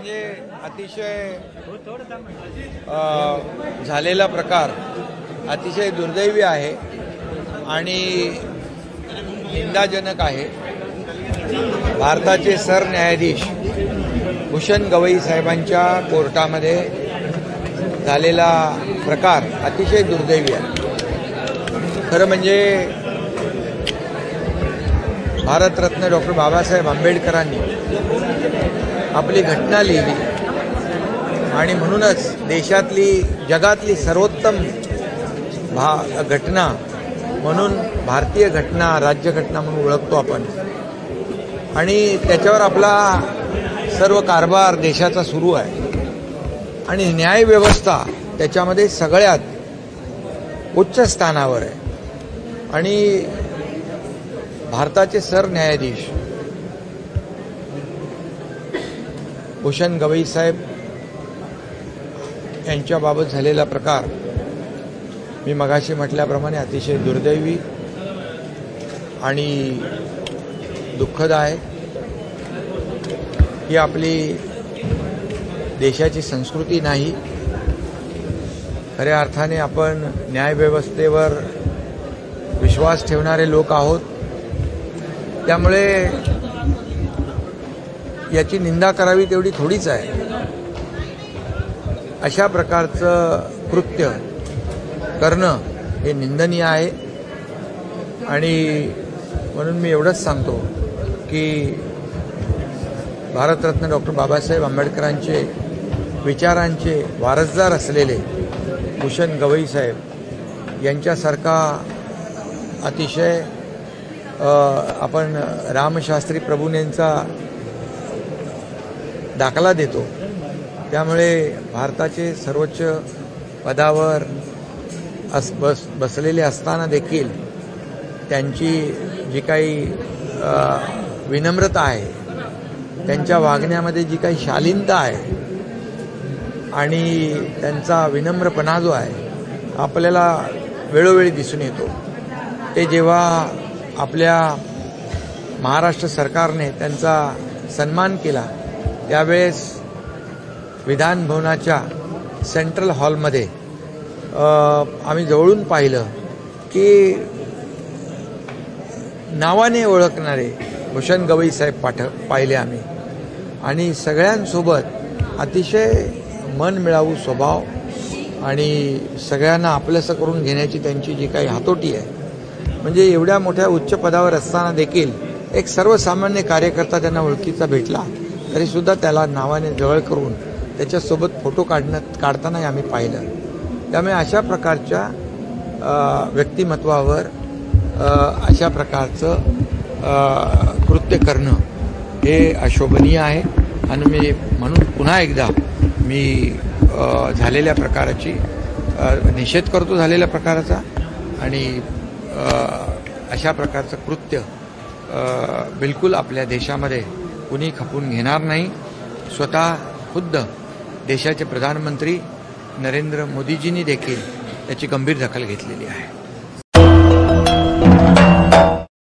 म्हणजे अतिशय झालेला प्रकार अतिशय दुर्दैवी आहे आणि निंदाजनक आहे। भारताचे सरन्यायाधीश भूषण गवई साहेबांच्या कोर्टामध्ये झालेला प्रकार अतिशय दुर्दैवी आहे। खरं म्हणजे भारतरत्न डॉक्टर बाबासाहेब आंबेडकरांनी आपली घटना लिहिली आणि म्हणूनच देशातली जगातली सर्वोत्तम घटना म्हणून भारतीय घटना राज्यघटना म्हणून ओळखतो आपण आणि त्याच्यावर आपला सर्व कारभार देशाचा सुरू आहे आणि न्याय व्यवस्था त्याच्यामध्ये सगळ्यात उच्च स्थानावर आहे आणि भारताचे सरन्यायाधीश भूषण गवई साहेब यांच्याबाबत झालेला प्रकार मी मगाशी म्हटल्याप्रमाणे अतिशय दुर्दैवी आणि दुःखद आहे। ही आपली देशाची संस्कृती नाही। खऱ्या अर्थाने आपण न्यायव्यवस्थेवर विश्वास ठेवणारे लोक आहोत, त्यामुळे याची निंदा करावी तेवढी थोडीच आहे। अशा प्रकारचं कृत्य करणं हे निंदनीय आहे आणि म्हणून मी एवढंच सांगतो की भारतरत्न डॉक्टर बाबासाहेब आंबेडकरांचे विचारांचे वारसदार असलेले भूषण गवई साहेब यांच्यासारखा अतिशय आपण रामशास्त्री प्रभूंचा दाखला देतो। त्यामुळे भारताचे सर्वोच्च पदावर बसलेले असताना देखील त्यांची जी काही विनम्रता आहे, त्यांच्या वागण्यामध्ये जी काही शालीनता आहे आणि त्यांचा विनम्रपणा जो आहे आपल्याला वेळोवेळी दिसून येतो। ते जेव्हा आपल्या महाराष्ट्र सरकारने त्यांचा सन्मान केला त्यावेळेस विधान भवनाच्या सेंट्रल हॉलमध्ये आम्ही जवळून पाहिलं की नावाने ओळखणारे भूषण गवई साहेब पाहिले आम्ही आणि सगळ्यांसोबत अतिशय मनमिळावू स्वभाव आणि सगळ्यांना आपलंसं करून घेण्याची त्यांची जी काही हातोटी आहे, म्हणजे एवढ्या मोठ्या उच्च पदावर असताना देखील एक सर्वसामान्य कार्यकर्ता त्यांना ओळखीचा भेटला तरीसुद्धा त्याला नावाने जवळ करून त्याच्यासोबत फोटो काढतानाही आम्ही पाहिलं। त्यामुळे अशा प्रकारच्या व्यक्तिमत्वावर अशा प्रकारचं कृत्य करणं हे अशोभनीय आहे आणि मी म्हणून पुन्हा एकदा मी झालेल्या प्रकाराची निषेध करतो झालेल्या प्रकाराचा आणि अशा प्रकारचं कृत्य बिलकुल आपल्या देशामध्ये कुणी खपून घेणार नाही। स्वतः खुद्द देशाचे प्रधानमंत्री नरेंद्र मोदीजींनी देखील त्याची गंभीर दखल घेतलेली आहे।